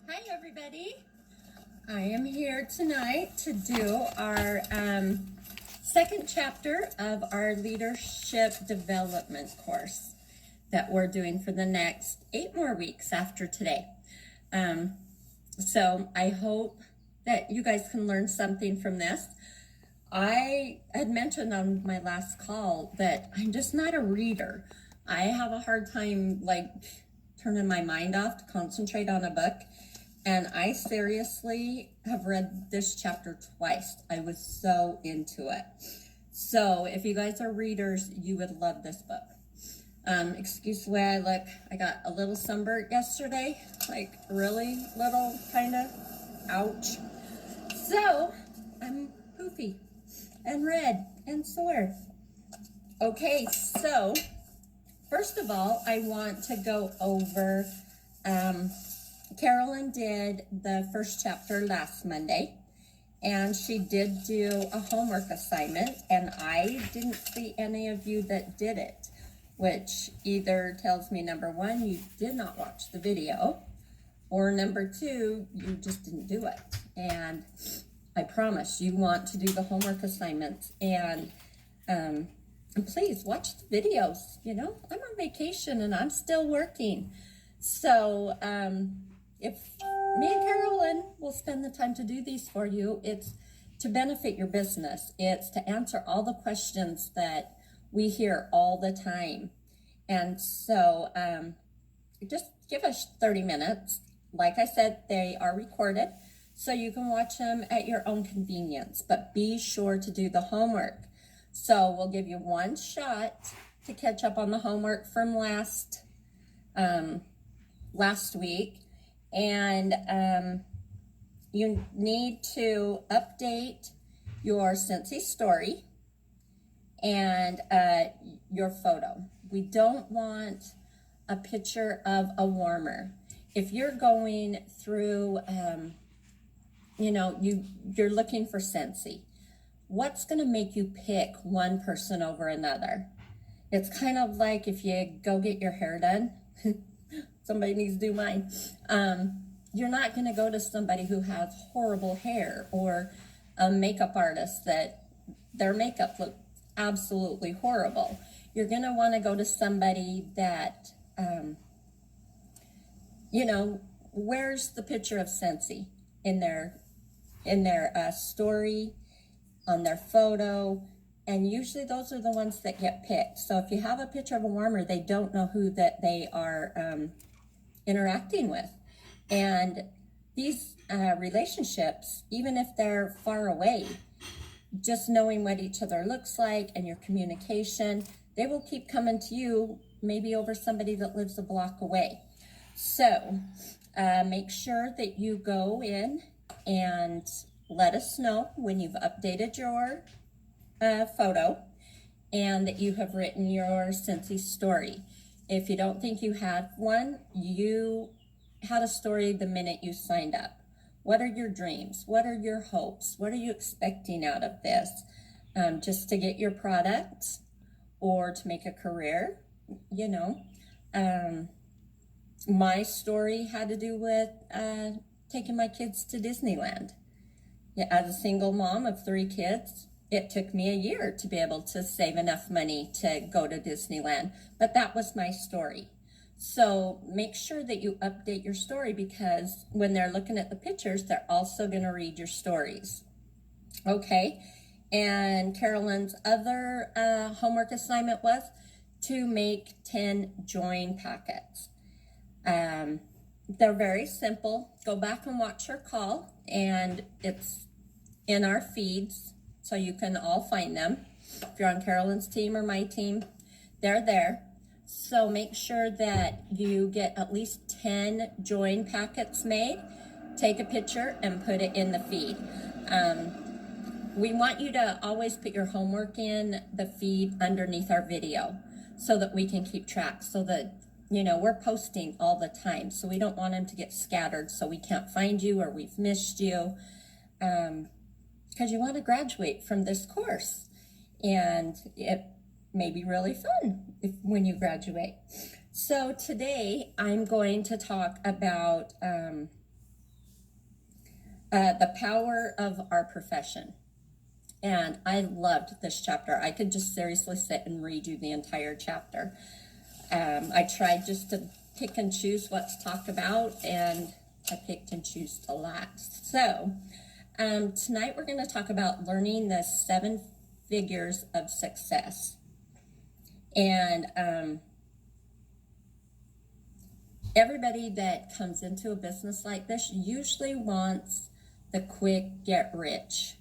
Hi everybody, I am here tonight to do our second chapter of our leadership development course that we're doing for the next 8 more weeks after today. So I hope that you guys can learn something from this. I had mentioned on my last call that I'm just not a reader. I have a hard time turning my mind off to concentrate on a book. And I seriously have read this chapter twice. I was so into it. So if you guys are readers, you would love this book. Excuse the way I look. I got a little sunburnt yesterday, like really little, kind of. Ouch. So I'm poofy and red and sore. Okay, so first of all, I want to go over Carolyn did the first chapter last Monday, and she did do a homework assignment, and I didn't see any of you that did it, which either tells me, number one, you did not watch the video, or number two, you just didn't do it. And I promise you want to do the homework assignments, and please watch the videos. You know, I'm on vacation and I'm still working. So if me and Carolyn will spend the time to do these for you, it's to benefit your business. It's to answer all the questions that we hear all the time. And so just give us 30 minutes. Like I said, they are recorded, so you can watch them at your own convenience, but be sure to do the homework. So we'll give you one shot to catch up on the homework from last week. And you need to update your Scentsy story and your photo. We don't want a picture of a warmer. If you're going through, you're looking for Scentsy, what's going to make you pick one person over another? It's kind of like if you go get your hair done. Somebody needs to do mine. You're not going to go to somebody who has horrible hair, or a makeup artist that their makeup looks absolutely horrible. You're going to want to go to somebody that, wears the picture of Scentsy in their story, on their photo. And usually those are the ones that get picked. So if you have a picture of a warmer, they don't know who that they are interacting with. And these relationships, even if they're far away, just knowing what each other looks like and your communication, they will keep coming to you, maybe over somebody that lives a block away. So make sure that you go in and let us know when you've updated your photo and that you have written your Scentsy story. If you don't think you have one, you had a story the minute you signed up. What are your dreams? What are your hopes? What are you expecting out of this? Just to get your product or to make a career, my story had to do with taking my kids to Disneyland. Yeah, as a single mom of 3 kids, it took me a year to be able to save enough money to go to Disneyland, but that was my story. So make sure that you update your story, because when they're looking at the pictures, they're also going to read your stories. Okay, and Carolyn's other homework assignment was to make 10 join packets. They're very simple. Go back and watch her call, and it's in our feeds, so you can all find them. If you're on Carolyn's team or my team, they're there. So make sure that you get at least 10 join packets made. Take a picture and put it in the feed. We want you to always put your homework in the feed underneath our video so that we can keep track, so that, we're posting all the time. So we don't want them to get scattered so we can't find you or we've missed you. Because you want to graduate from this course, and it may be really fun when you graduate. So today I'm going to talk about The power of our profession. And I loved this chapter. I could just seriously sit and read you the entire chapter. I tried just to pick and choose what to talk about, and I picked and choose to last. So tonight we're going to talk about learning the 7 figures of success. And everybody that comes into a business like this usually wants the quick get rich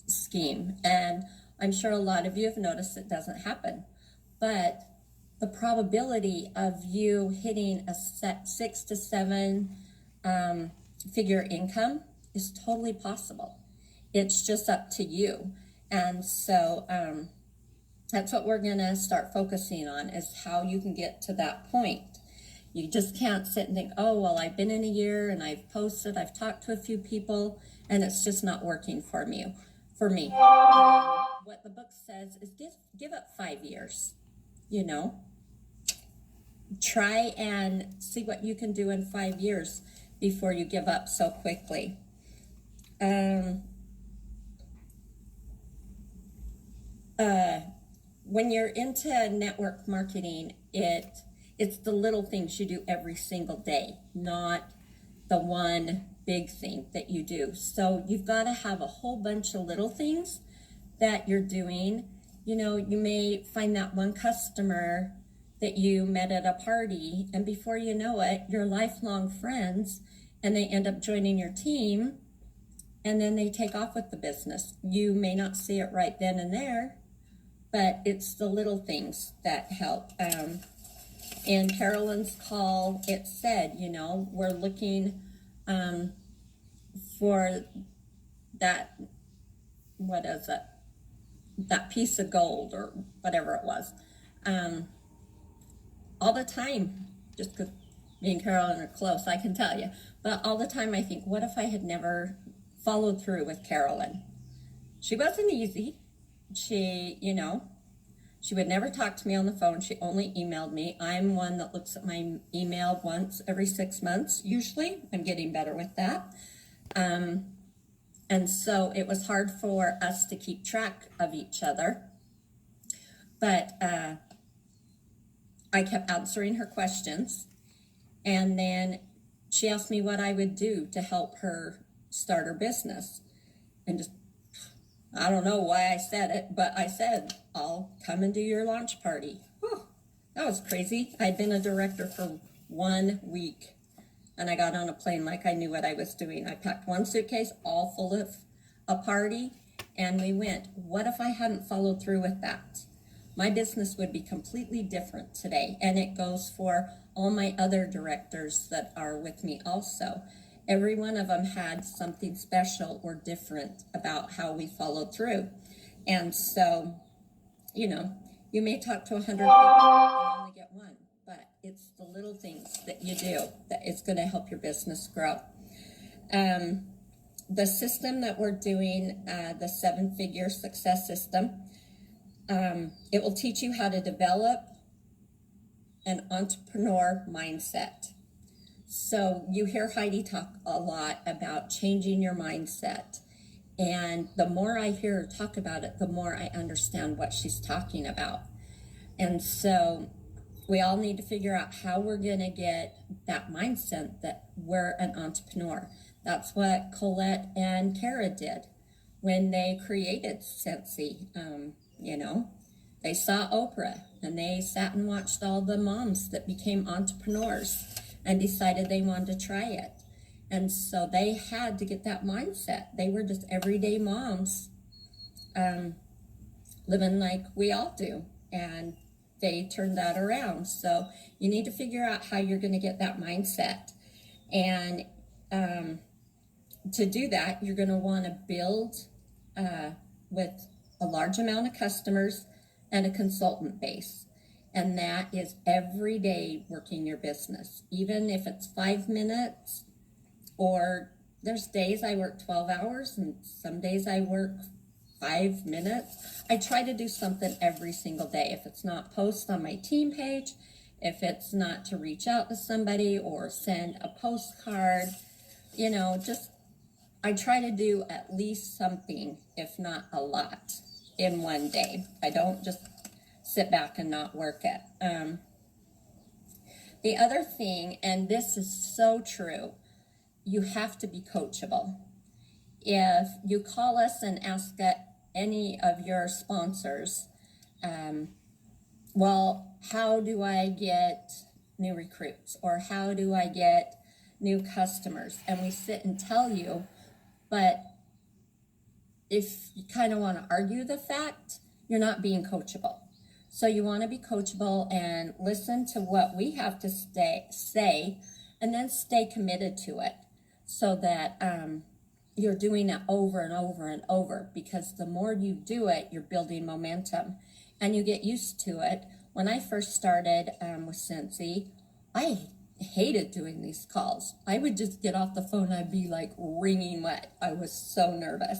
scheme. And I'm sure a lot of you have noticed it doesn't happen. But the probability of you hitting a set 6 to 7 figure income is totally possible. It's just up to you. And so that's what we're going to start focusing on, is how you can get to that point. You just can't sit and think, oh, well, I've been in a year and I've posted, I've talked to a few people, and it's just not working for me. What the book says is give up 5 years, you know. Try and see what you can do in 5 years before you give up so quickly. When you're into network marketing, it's the little things you do every single day, not the one big thing that you do. So you've got to have a whole bunch of little things that you're doing. You know, you may find that one customer that you met at a party, and before you know it, you're lifelong friends, and they end up joining your team, and then they take off with the business. You may not see it right then and there, but it's the little things that help. In Carolyn's call, it said, you know, we're looking for that, what is it, that piece of gold or whatever it was, all the time, just because me and Carolyn are close, I can tell you, but all the time I think, what if I had never followed through with Carolyn? She wasn't easy. She, you know, she would never talk to me on the phone. She only emailed me. I'm one that looks at my email once every 6 months, usually. I'm getting better with that. And so it was hard for us to keep track of each other. But I kept answering her questions. And then she asked me what I would do to help her start her business. And just, I don't know why I said it, but I said, I'll come and do your launch party. Whew, that was crazy. I'd been a director for 1 week, and I got on a plane like I knew what I was doing. I packed 1 suitcase all full of a party, and we went. What if I hadn't followed through with that? My business would be completely different today, and it goes for all my other directors that are with me also. Every one of them had something special or different about how we followed through. And so, you know, you may talk to 100 people and only get one, but it's the little things that you do that is going to help your business grow. The system that we're doing, the 7-figure success system, it will teach you how to develop an entrepreneur mindset. So you hear Heidi talk a lot about changing your mindset. And the more I hear her talk about it, the more I understand what she's talking about. And so we all need to figure out how we're going to get that mindset that we're an entrepreneur. That's what Colette and Kara did when they created Scentsy. You know, they saw Oprah and they sat and watched all the moms that became entrepreneurs and decided they wanted to try it. And so they had to get that mindset. They were just everyday moms living like we all do. And they turned that around. So you need to figure out how you're going to get that mindset. And to do that, you're going to want to build with a large amount of customers and a consultant base. And that is every day working your business, even if it's 5 minutes, or there's days I work 12 hours and some days I work 5 minutes. I try to do something every single day. If it's not post on my team page, if it's not to reach out to somebody or send a postcard, you know, just I try to do at least something, if not a lot, in one day. I don't just sit back and not work it. The other thing, and this is so true, you have to be coachable. If you call us and ask any of your sponsors, well, how do I get new recruits, or how do I get new customers? And we sit and tell you, but if you kind of want to argue the fact, you're not being coachable. So you want to be coachable and listen to what we have to say, and then stay committed to it, so that you're doing it over and over and over, because the more you do it, you're building momentum and you get used to it. When I first started with Scentsy, I hated doing these calls. I would just get off the phone, I'd be like wringing wet. I was so nervous.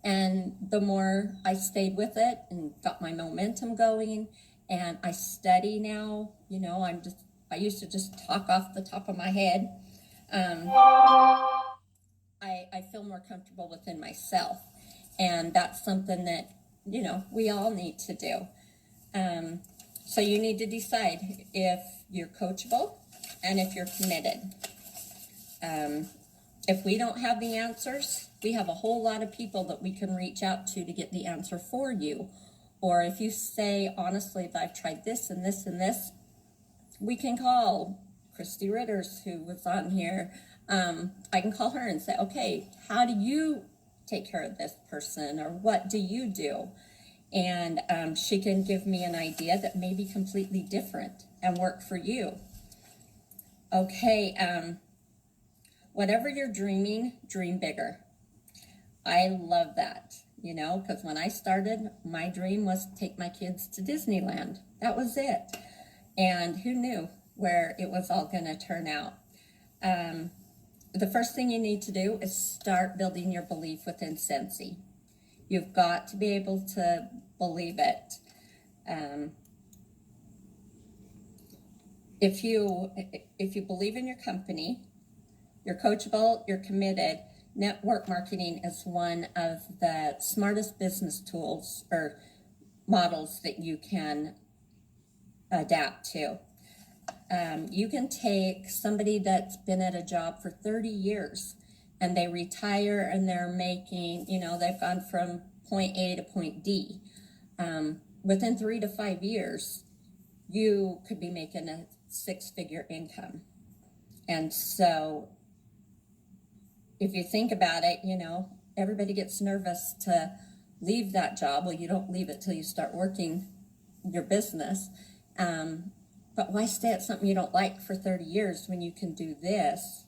And the more I stayed with it and got my momentum going, and I study now, I used to just talk off the top of my head. I feel more comfortable within myself. And that's something that, we all need to do. So you need to decide if you're coachable and if you're committed. If we don't have the answers, we have a whole lot of people that we can reach out to get the answer for you. Or if you say, honestly, if I've tried this and this and this, we can call Christy Ritters, who was on here. I can call her and say, okay, how do you take care of this person, or what do you do? And she can give me an idea that may be completely different and work for you. Okay, whatever you're dreaming, dream bigger. I love that, because when I started, my dream was to take my kids to Disneyland. That was it. And who knew where it was all going to turn out? The first thing you need to do is start building your belief within Scentsy. You've got to be able to believe it. If you believe in your company, you're coachable, you're committed, network marketing is one of the smartest business tools or models that you can adapt to. You can take somebody that's been at a job for 30 years and they retire and they're making, they've gone from point A to point D. Within 3 to 5 years, you could be making a 6-figure income. And so if you think about it, everybody gets nervous to leave that job. Well, you don't leave it till you start working your business. But why stay at something you don't like for 30 years when you can do this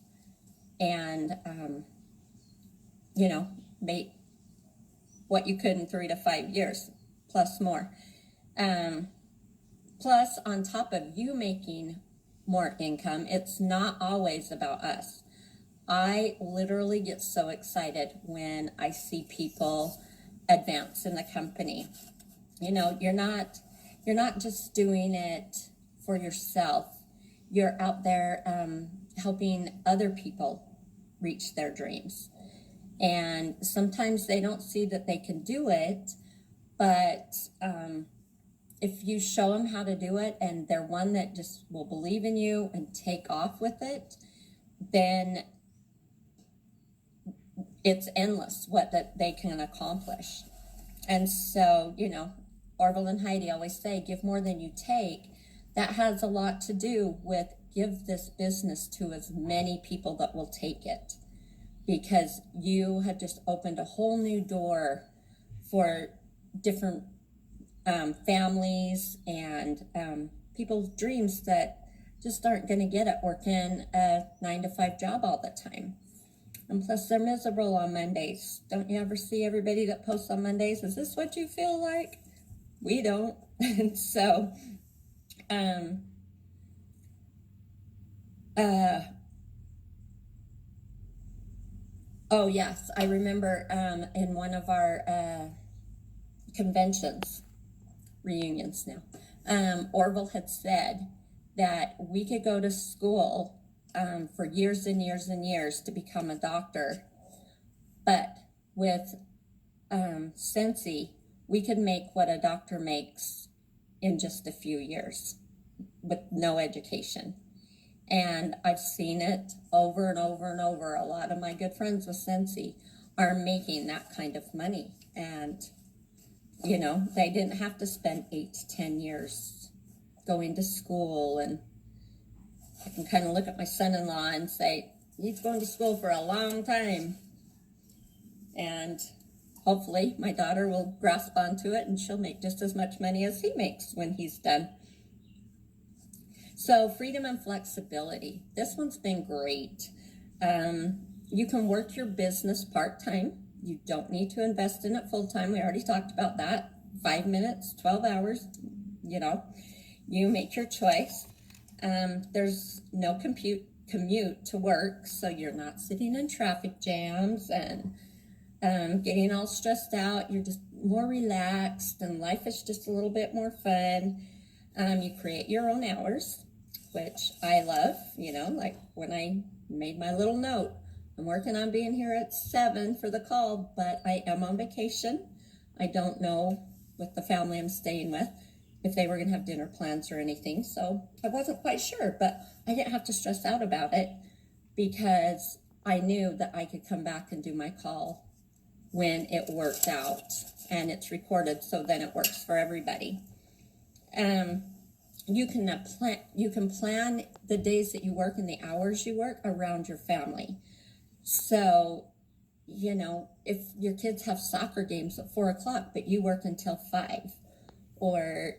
and, make what you could in 3 to 5 years, plus more. Plus, on top of you making more income, it's not always about us. I literally get so excited when I see people advance in the company. You're not just doing it for yourself. You're out there helping other people reach their dreams. And sometimes they don't see that they can do it, but if you show them how to do it and they're one that just will believe in you and take off with it, then it's endless what that they can accomplish. And so, Orville and Heidi always say, give more than you take. That has a lot to do with give this business to as many people that will take it, because you have just opened a whole new door for different families and people's dreams that just aren't going to get it working a 9-to-5 job all the time. And plus, they're miserable on Mondays. Don't you ever see everybody that posts on Mondays? Is this what you feel like? We don't. And so, oh yes, I remember in one of our conventions, reunions now, Orville had said that we could go to school for years and years and years to become a doctor, But with Scentsy, we could make what a doctor makes in just a few years with no education. And I've seen it over and over and over. A lot of my good friends with Scentsy are making that kind of money. And, you know, they didn't have to spend 8 to 10 years going to school. And I can kind of look at my son-in-law and say, he's going to school for a long time. And hopefully my daughter will grasp onto it and she'll make just as much money as he makes when he's done. So freedom and flexibility. This one's been great. You can work your business part-time. You don't need to invest in it full-time. We already talked about that. 5 minutes, 12 hours, you know, you make your choice. There's no commute to work, so you're not sitting in traffic jams and getting all stressed out. You're just more relaxed and life is just a little bit more fun. You create your own hours, which I love, you know, like when I made my little note, I'm working on being here at 7 for the call, but I am on vacation. I don't know with the family I'm staying with if they were going to have dinner plans or anything, so I wasn't quite sure, but I didn't have to stress out about it because I knew that I could come back and do my call when it worked out, and it's recorded, so then it works for everybody. You can plan the days that you work and the hours you work around your family. So, you know, if your kids have soccer games at 4 o'clock, but you work until 5, or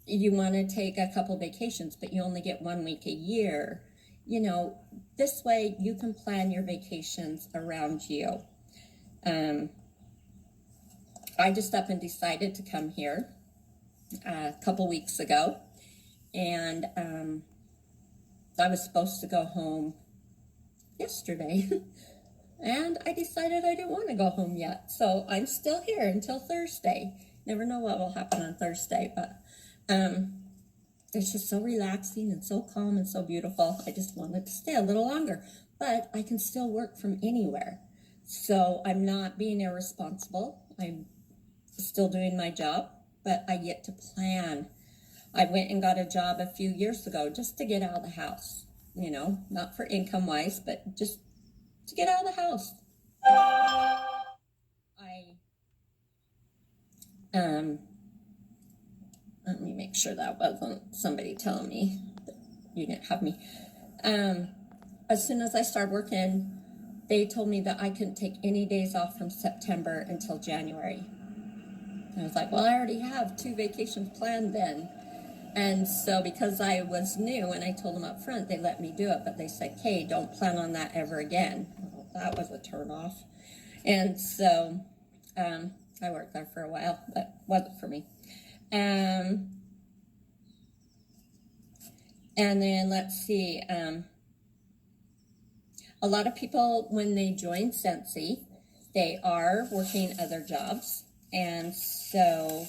you want to take a couple vacations, but you only get 1 week a year, you know, this way you can plan your vacations around you. I just up and decided to come here a couple weeks ago, and I was supposed to go home yesterday and I decided I didn't want to go home yet, so I'm still here until Thursday. Never know what will happen on Thursday, but it's just so relaxing and so calm and so beautiful. I just wanted to stay a little longer, but I can still work from anywhere, so I'm not being irresponsible. I'm still doing my job, but I get to plan. I went and got a job a few years ago just to get out of the house, you know, not for income wise, but just to get out of the house. Let me make sure that wasn't somebody telling me that you didn't have me. As soon as I started working, they told me that I couldn't take any days off from September until January. And I was like, well, I already have 2 vacations planned then. And so because I was new and I told them up front, they let me do it, but they said, "Kay, don't plan on that ever again." Well, that was a turnoff. And so I worked there for a while, but wasn't for me. And then let's see, a lot of people, when they join Scentsy, they are working other jobs. And so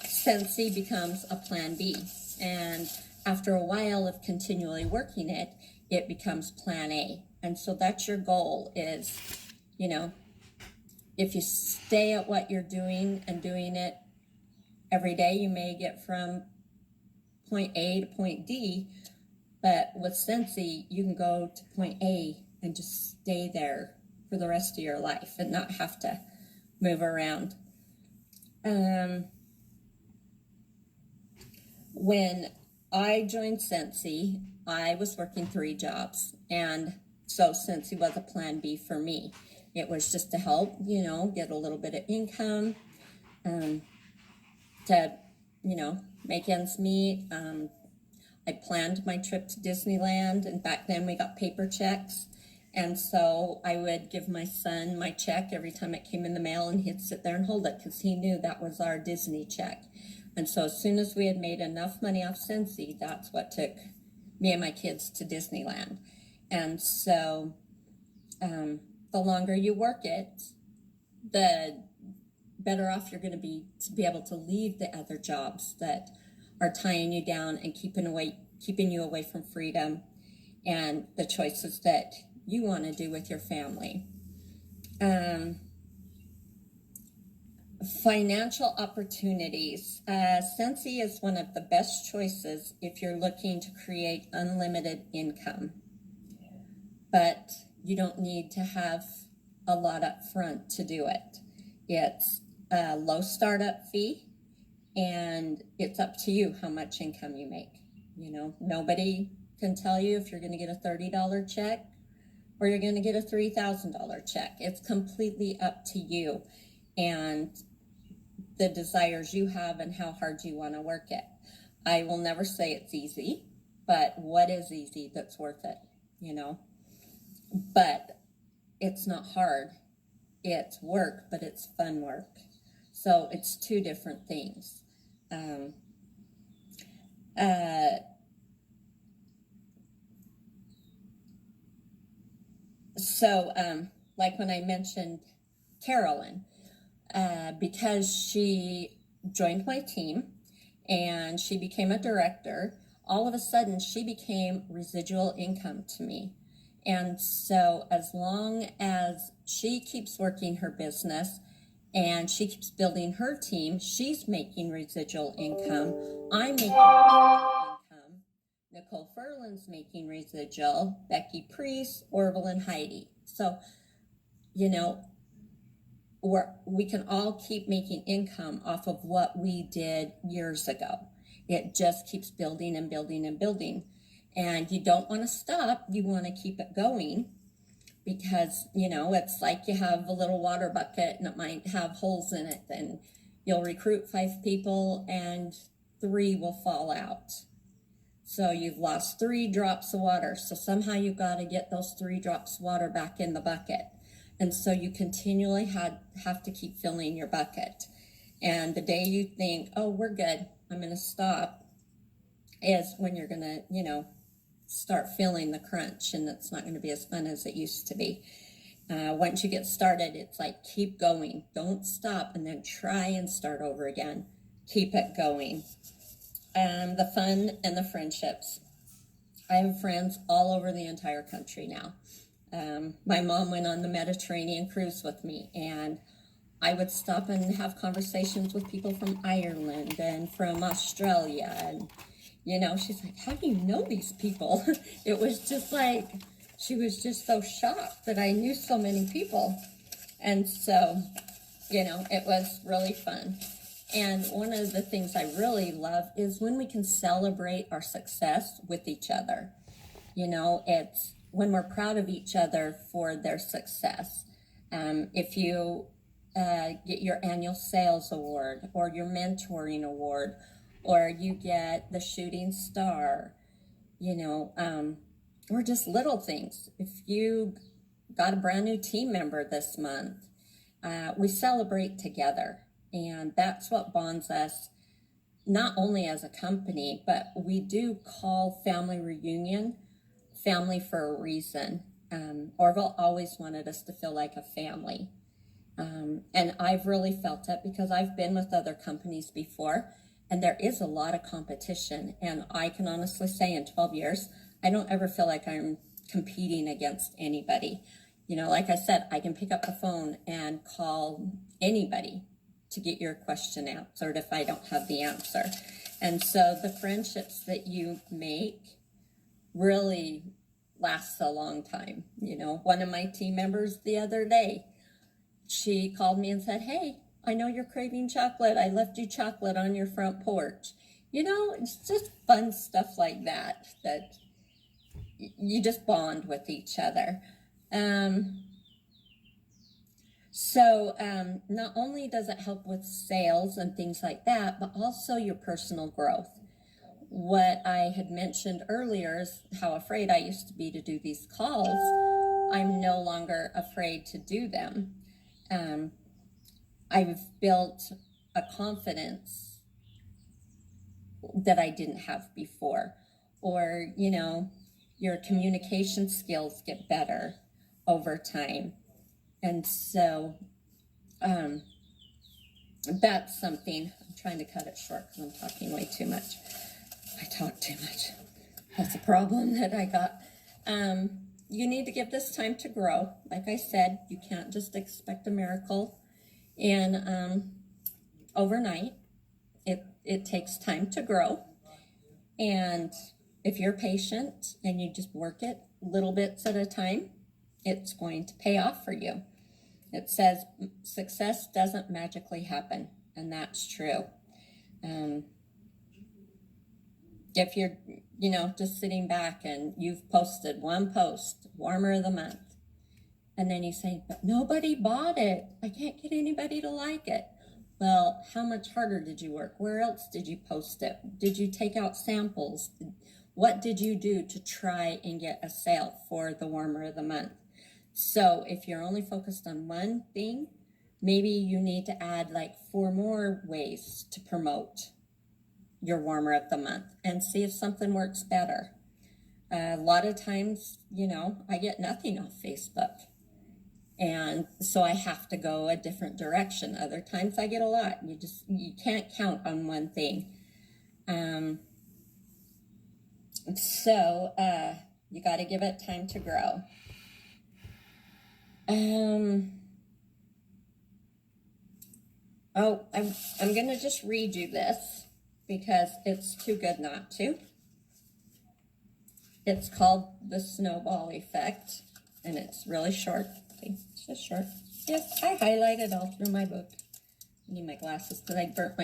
Scentsy becomes a plan B. And after a while of continually working it, it becomes plan A. And so that's your goal is, you know, if you stay at what you're doing and doing it every day, you may get from point A to point D, but with Scentsy, you can go to point A and just stay there for the rest of your life and not have to move around. When I joined Scentsy, I was working 3 jobs, and so Scentsy was a plan B for me. It was just to help, you know, get a little bit of income, to, you know, make ends meet. I planned my trip to Disneyland, and back then we got paper checks. And so I would give my son my check every time it came in the mail, and he'd sit there and hold it because he knew that was our Disney check. And so as soon as we had made enough money off Scentsy, that's what took me and my kids to Disneyland. And so the longer you work it, the better off you're going to be able to leave the other jobs that are tying you down and keeping you away from freedom and the choices that you want to do with your family. Financial opportunities. Scentsy is one of the best choices if you're looking to create unlimited income. But you don't need to have a lot up front to do it. It's a low startup fee, and it's up to you how much income you make. You know, nobody can tell you if you're going to get a $30 check or you're going to get a $3,000 check. It's completely up to you and the desires you have and how hard you want to work it. I will never say it's easy, but what is easy that's worth it, you know? But it's not hard. It's work, but it's fun work. So it's two different things. Like when I mentioned Carolyn, because she joined my team and she became a director, all of a sudden she became residual income to me. And so as long as she keeps working her business and she keeps building her team, she's making residual income. I'm making residual income. Nicole Furlan's making residual. Becky Priest, Orville, and Heidi. So, you know, we can all keep making income off of what we did years ago. It just keeps building and building and building. And you don't want to stop. You want to keep it going because, you know, it's like you have a little water bucket and it might have holes in it. And you'll recruit 5 people and 3 will fall out. So you've lost 3 drops of water. So somehow you've got to get those 3 drops of water back in the bucket. And so you continually have to keep filling your bucket. And the day you think, oh, we're good, I'm going to stop, is when you're going to, you know, start feeling the crunch, and it's not going to be as fun as it used to be. Once you get started, it's like, keep going. Don't stop, and then try and start over again. Keep it going. The fun and the friendships. I have friends all over the entire country now. My mom went on the Mediterranean cruise with me, and I would stop and have conversations with people from Ireland and from Australia. And, you know, she's like, how do you know these people? It was just like, she was just so shocked that I knew so many people. And so, you know, it was really fun. And one of the things I really love is when we can celebrate our success with each other. You know, it's when we're proud of each other for their success. If you get your annual sales award or your mentoring award, or you get the shooting star, you know, or just little things. If you got a brand new team member this month, we celebrate together. And that's what bonds us, not only as a company, but we do call family reunion family for a reason. Orville always wanted us to feel like a family. And I've really felt it because I've been with other companies before, and there is a lot of competition. And I can honestly say in 12 years, I don't ever feel like I'm competing against anybody. You know, like I said, I can pick up the phone and call anybody to get your question answered if I don't have the answer. And so the friendships that you make really lasts a long time. You know, one of my team members the other day, she called me and said, hey, I know you're craving chocolate. I left you chocolate on your front porch. You know, it's just fun stuff like that, that you just bond with each other. Not only does it help with sales and things like that, but also your personal growth. What I had mentioned earlier is how afraid I used to be to do these calls. I'm no longer afraid to do them. I've built a confidence that I didn't have before. Or, you know, your communication skills get better over time. And so that's something. I'm trying to cut it short because I'm talking way too much. I talk too much. That's a problem that I got. you need to give this time to grow. Like I said, you can't just expect a miracle and overnight. It takes time to grow. And if you're patient and you just work it little bits at a time, it's going to pay off for you. It says success doesn't magically happen, and that's true. If you're, just sitting back and you've posted one post, warmer of the month, and then you say, but nobody bought it. I can't get anybody to like it. Well, how much harder did you work? Where else did you post it? Did you take out samples? What did you do to try and get a sale for the warmer of the month? So if you're only focused on one thing, maybe you need to add like 4 more ways to promote your warmer of the month and see if something works better. A lot of times, I get nothing off Facebook. And so I have to go a different direction. Other times I get a lot. You can't count on one thing. So you got to give it time to grow. I'm going to just read you this because it's too good not to. It's called The Snowball Effect, and it's really short. It's just short. Yes, I highlighted all through my book. I need my glasses because I burnt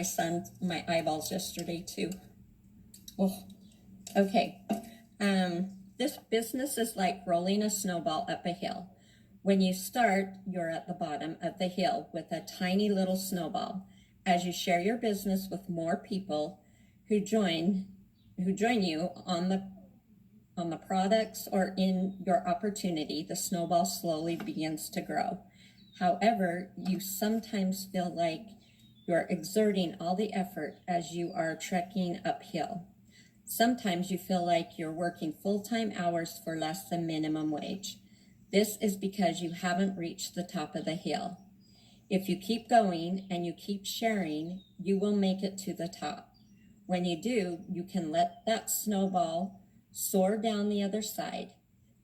my eyeballs yesterday too. Oh, okay. This business is like rolling a snowball up a hill. When you start, you're at the bottom of the hill with a tiny little snowball. As you share your business with more people who join you on the products or in your opportunity, the snowball slowly begins to grow. However, you sometimes feel like you're exerting all the effort as you are trekking uphill. Sometimes you feel like you're working full-time hours for less than minimum wage. This is because you haven't reached the top of the hill. If you keep going and you keep sharing, you will make it to the top. When you do, you can let that snowball soar down the other side.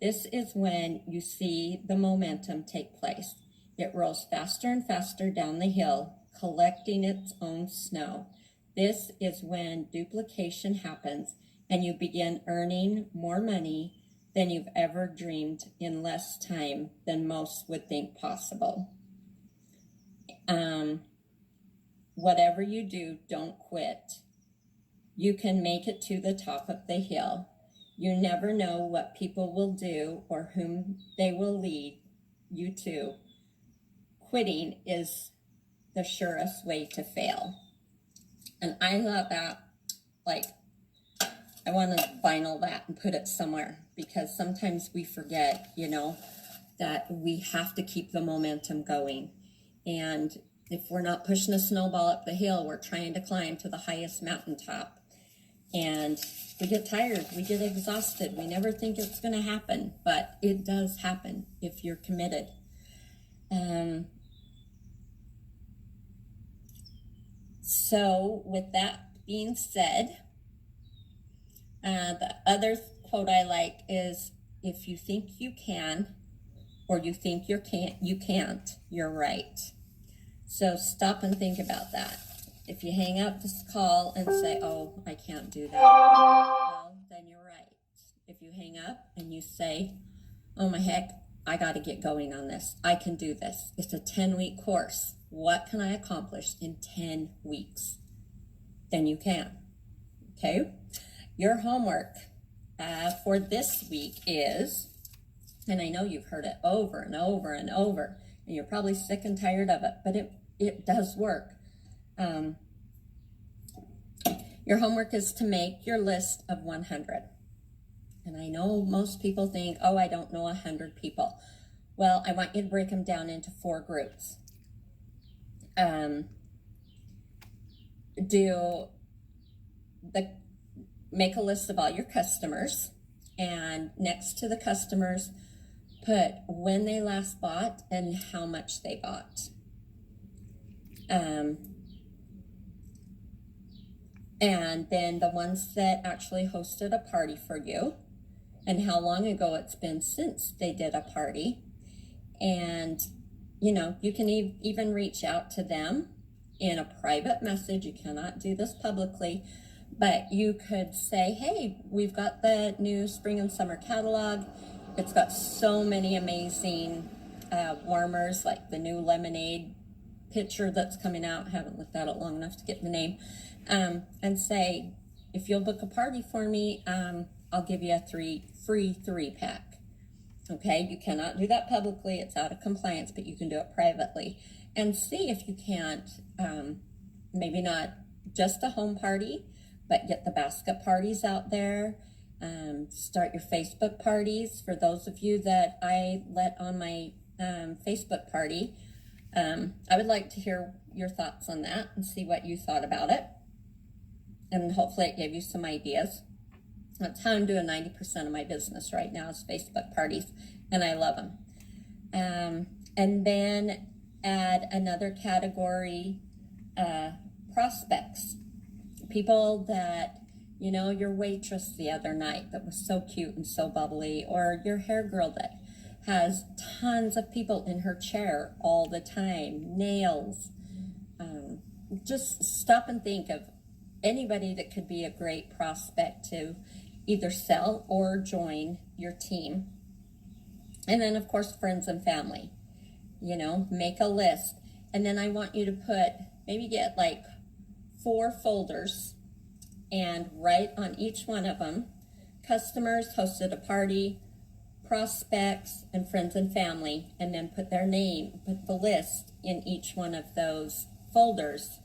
This is when you see the momentum take place. It rolls faster and faster down the hill, collecting its own snow. This is when duplication happens and you begin earning more money than you've ever dreamed in less time than most would think possible. Whatever you do, don't quit. You can make it to the top of the hill. You never know what people will do or whom they will lead you to. Quitting is the surest way to fail. And I thought that, I want to vinyl that and put it somewhere because sometimes we forget, that we have to keep the momentum going. And if we're not pushing a snowball up the hill, we're trying to climb to the highest mountaintop. And we get tired, we get exhausted, we never think it's going to happen, but it does happen if you're committed. So with that being said, the other quote I like is, if you think you can, or you think you can't, you're right. So stop and think about that. If you hang up this call and say, oh, I can't do that, well, then you're right. If you hang up and you say, oh my heck, I got to get going on this. I can do this. It's a 10-week course. What can I accomplish in 10 weeks? Then you can. Okay? Your homework for this week is, and I know you've heard it over and over and over, and you're probably sick and tired of it, but it does work. Your homework is to make your list of 100. And I know most people think, oh, I don't know 100 people. Well, I want you to break them down into 4 groups. Make a list of all your customers, and next to the customers, put when they last bought and how much they bought. And then the ones that actually hosted a party for you, and how long ago it's been since they did a party. And, you know, you can even reach out to them in a private message. You cannot do this publicly, but you could say, hey, we've got the new spring and summer catalog. It's got so many amazing warmers, like the new lemonade pitcher that's coming out. Haven't looked at it long enough to get the name. And say, if you'll book a party for me, I'll give you a free 3-pack. Okay, you cannot do that publicly. It's out of compliance, but you can do it privately. And see if you can't, maybe not just a home party, but get the basket parties out there. Start your Facebook parties. For those of you that I let on my Facebook party, I would like to hear your thoughts on that and see what you thought about it. And hopefully it gave you some ideas. That's how I'm doing 90% of my business right now, is Facebook parties, and I love them. And then add another category, prospects. People that, you know, your waitress the other night that was so cute and so bubbly, or your hair girl that has tons of people in her chair all the time, nails. Just stop and think of anybody that could be a great prospect to either sell or join your team. And then, of course, friends and family. You know, make a list. And then I want you to maybe get like 4 folders and write on each one of them, customers hosted a party, prospects, and friends and family, and then put their name, put the list in each one of those folders,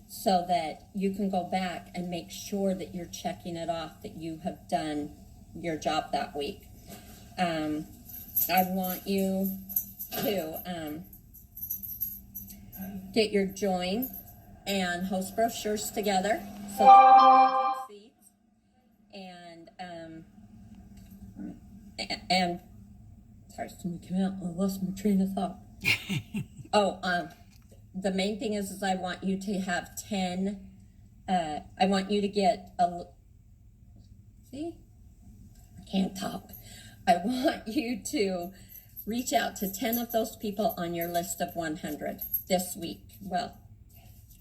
so that you can go back and make sure that you're checking it off, that you have done your job that week. I want you to get your join and host brochures together so that you can see. And sorry, somebody came out. I lost my train of thought. The main thing is I want you to have 10, I want you to get see? I can't talk. I want you to reach out to 10 of those people on your list of 100 this week. Well,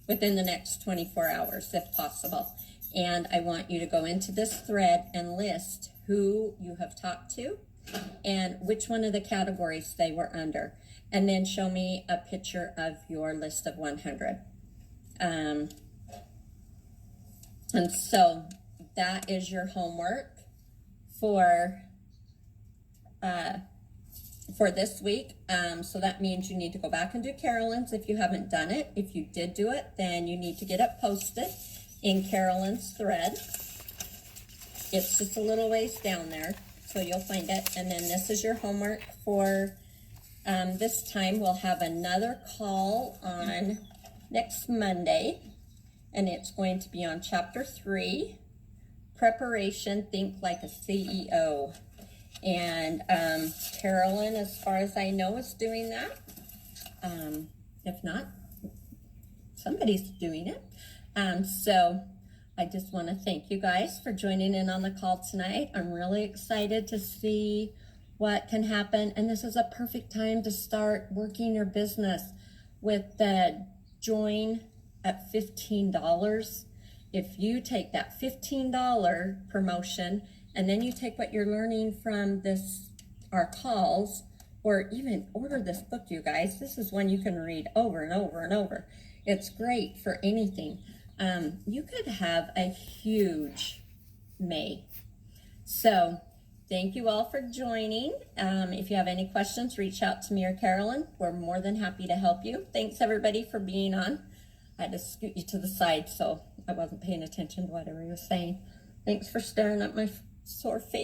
within the next 24 hours, if possible. And I want you to go into this thread and list who you have talked to and which one of the categories they were under. And then show me a picture of your list of 100. And so that is your homework for this week. So that means you need to go back and do Carolyn's if you haven't done it. If you did do it, then you need to get it posted in Carolyn's thread. It's just a little ways down there, so you'll find it. And then this is your homework for this time. We'll have another call on next Monday, and it's going to be on Chapter 3, Preparation, Think Like a CEO. And Carolyn, as far as I know, is doing that. If not, somebody's doing it. So I just want to thank you guys for joining in on the call tonight. I'm really excited to see what can happen. And this is a perfect time to start working your business with the join at $15. If you take that $15 promotion and then you take what you're learning from our calls, or even order this book, you guys. This is one you can read over and over and over. It's great for anything. You could have a huge May. So thank you all for joining. If you have any questions, reach out to me or Carolyn. We're more than happy to help you. Thanks everybody for being on. I had to scoot you to the side so I wasn't paying attention to whatever you were saying. Thanks for staring at my sore face.